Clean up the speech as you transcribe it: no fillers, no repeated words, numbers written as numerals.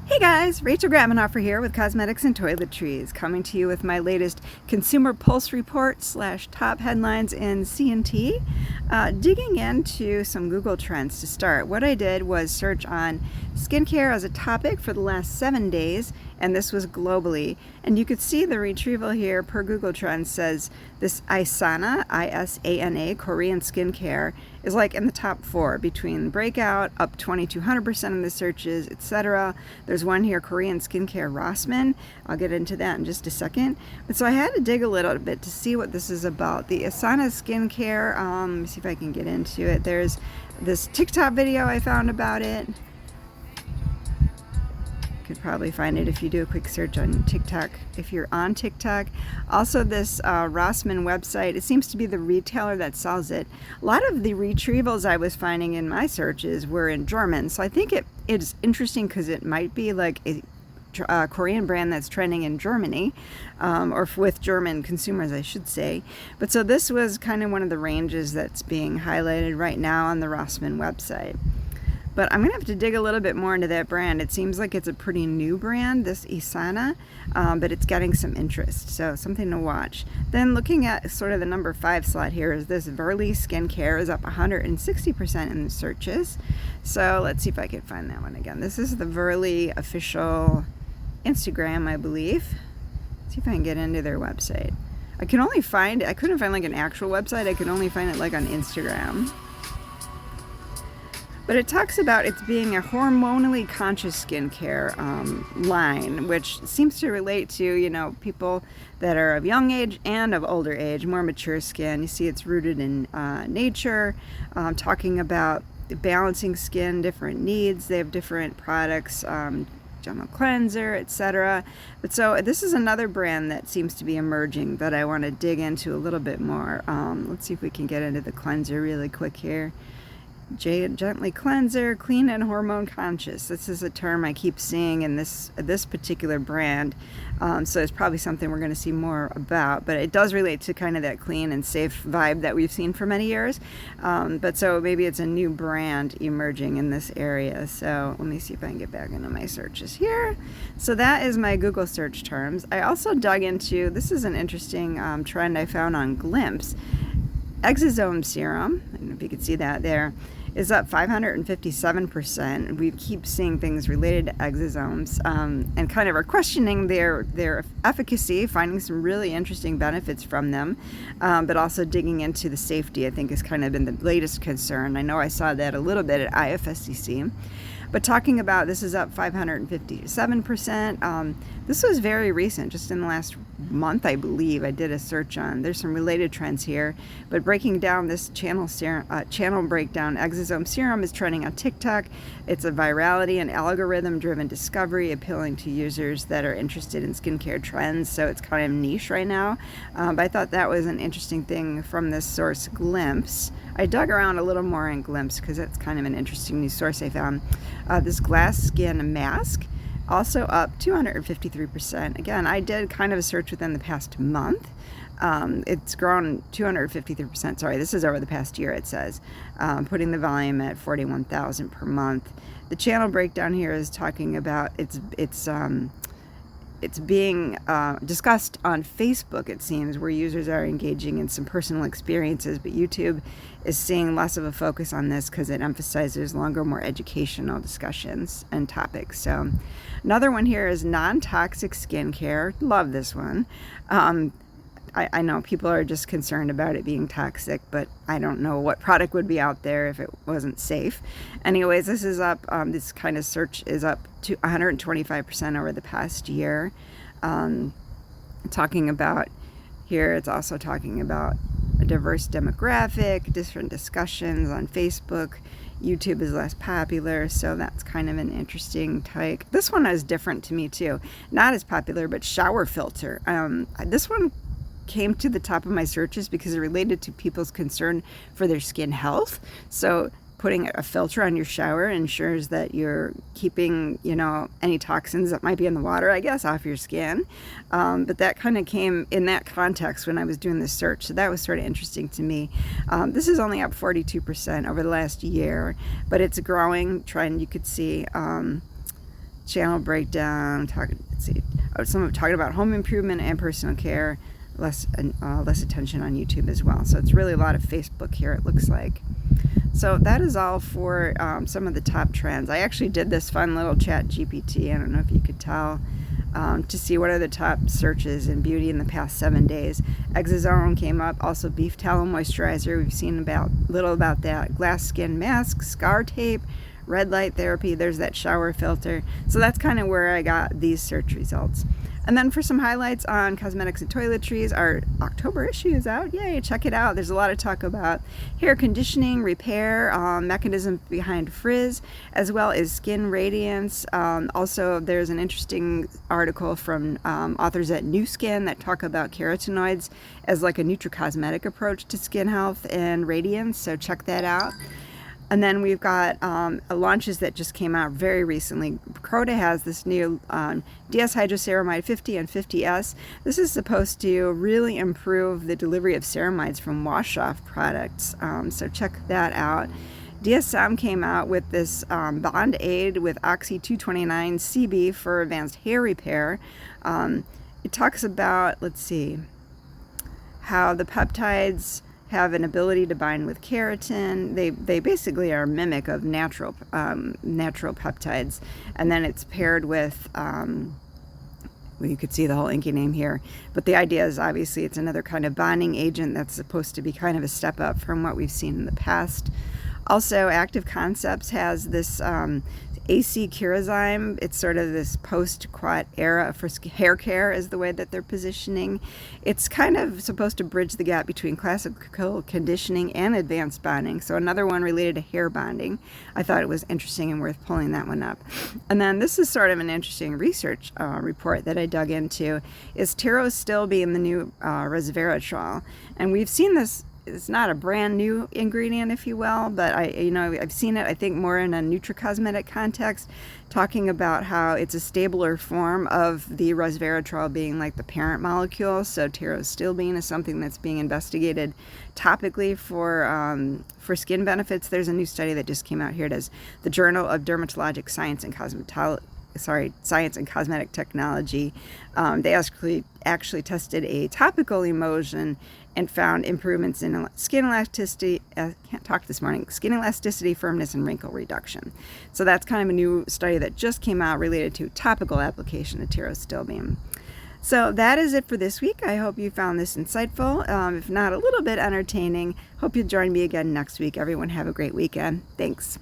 Hey guys, Rachel Grabenhofer here with Cosmetics and Toiletries, coming to you with my latest Consumer Pulse Report / top headlines in C&T. Digging into some Google Trends to start. What I did was search on skincare as a topic for the last 7 days, and this was globally. And you could see the retrieval here per Google Trends says this Isana, I-S-A-N-A, Korean skincare, is like in the top 4 between Breakout, up 2200% in the searches, etc. There's one here, Korean skincare Rossmann. I'll get into that in just a second. But so I had to dig a little bit to see what this is about. The Isana skincare, let me see if I can get into it. There's this TikTok video I found about it. Could probably find it if you do a quick search on TikTok, if you're on TikTok. Also this Rossmann website, it seems to be the retailer that sells it. A lot of the retrievals I was finding in my searches were in German, so I think it's interesting because it might be like a Korean brand that's trending in Germany, or with German consumers, I should say. But so this was kind of one of the ranges that's being highlighted right now on the Rossmann website. But I'm going to have to dig a little bit more into that brand. It seems like it's a pretty new brand, this Isana, but it's getting some interest, so something to watch. Then looking at sort of the number 5 slot here is this Verli skincare is up 160% in the searches. So let's see if I can find that one again. This is the Verli official Instagram, I believe. Let's see if I can get into their website. I couldn't find like an actual website. I could only find it like on Instagram. But it talks about it being a hormonally conscious skincare line, which seems to relate to, you know, people that are of young age and of older age, more mature skin. You see it's rooted in nature, talking about balancing skin, different needs. They have different products, general cleanser, etc. But so this is another brand that seems to be emerging that I want to dig into a little bit more. Let's see if we can get into the cleanser really quick here. Gently cleanser, clean and hormone conscious. This is a term I keep seeing in this particular brand, so it's probably something we're going to see more about, but it does relate to kind of that clean and safe vibe that we've seen for many years. But so maybe it's a new brand emerging in this area. So let me see if I can get back into my searches here. So that is my Google search terms. I also dug into, this is an interesting trend I found on Glimpse. Exosome serum, I don't know if you can see that there, is up 557%. We keep seeing things related to exosomes, and kind of are questioning their efficacy, finding some really interesting benefits from them, but also digging into the safety, I think, has kind of been the latest concern. I know I saw that a little bit at IFSCC. But talking about this is up 557%. This was very recent, just in the last month, I believe. I did a search on, there's some related trends here, but breaking down this channel breakdown, exosome serum is trending on TikTok. It's a virality and algorithm-driven discovery appealing to users that are interested in skincare trends, so it's kind of niche right now. But I thought that was an interesting thing from this source, Glimpse. I dug around a little more in Glimpse because that's kind of an interesting news source I found. This glass skin mask, also up 253%. Again, I did kind of a search within the past month. It's grown 253%. Sorry, this is over the past year, it says. Putting the volume at 41,000 per month. The channel breakdown here is talking about it's being discussed on Facebook, it seems, where users are engaging in some personal experiences, but YouTube is seeing less of a focus on this because it emphasizes longer, more educational discussions and topics. So another one here is non-toxic skincare. Love this one. I know people are just concerned about it being toxic, but I don't know what product would be out there if it wasn't safe. Anyways, this is up, this kind of search is up to 125% over the past year. Talking about here, it's also talking about a diverse demographic, different discussions on Facebook. YouTube is less popular, so that's kind of an interesting take. This one is different to me too. Not as popular, but shower filter. This one came to the top of my searches because it related to people's concern for their skin health. So putting a filter on your shower ensures that you're keeping, you know, any toxins that might be in the water, I guess, off your skin. But that kind of came in that context when I was doing this search. So that was sort of interesting to me. This is only up 42% over the last year, but it's a growing trend. You could see channel breakdown, some of talking about home improvement and personal care, less attention on YouTube as well. So it's really a lot of Facebook here, it looks like. So that is all for some of the top trends. I actually did this fun little chat GPT, I don't know if you could tell, to see what are the top searches in beauty in the past 7 days. Exosome came up, also beef tallow moisturizer, we've seen little about that, glass skin mask, scar tape, red light therapy, there's that shower filter. So that's kind of where I got these search results. And then for some highlights on cosmetics and toiletries, our October issue is out. Yay, check it out. There's a lot of talk about hair conditioning, repair, mechanism behind frizz, as well as skin radiance. Also, there's an interesting article from authors at New Skin that talk about carotenoids as like a nutricosmetic approach to skin health and radiance, so check that out. And then we've got launches that just came out very recently. Croda has this new DS-hydroceramide 50 and 50S. This is supposed to really improve the delivery of ceramides from wash-off products. So check that out. DSM came out with this Bond Aid with Oxy 229 CB for advanced hair repair. It talks about, let's see, how the peptides have an ability to bind with keratin. They basically are a mimic of natural peptides, and then it's paired with well, you could see the whole inky name here, but the idea is obviously it's another kind of bonding agent that's supposed to be kind of a step up from what we've seen in the past. Also, Active Concepts has this AC Curezyme. It's sort of this post-quat era for hair care is the way that they're positioning. It's kind of supposed to bridge the gap between classical conditioning and advanced bonding. So another one related to hair bonding. I thought it was interesting and worth pulling that one up. And then this is sort of an interesting research report that I dug into. Is Terostil being the new resveratrol? And we've seen this. It's not a brand new ingredient, if you will, but I've seen it, I think, more in a nutricosmetic context, talking about how it's a stabler form of the resveratrol being like the parent molecule. So pterostilbene is something that's being investigated topically for skin benefits. There's a new study that just came out here. It is the Journal of Dermatologic Science and Science and Cosmetic Technology. They actually tested a topical emulsion and found improvements in skin elasticity, skin elasticity, firmness, and wrinkle reduction. So that's kind of a new study that just came out related to topical application of terostilbene. So that is it for this week. I hope you found this insightful, if not a little bit entertaining. Hope you'll join me again next week. Everyone have a great weekend. Thanks.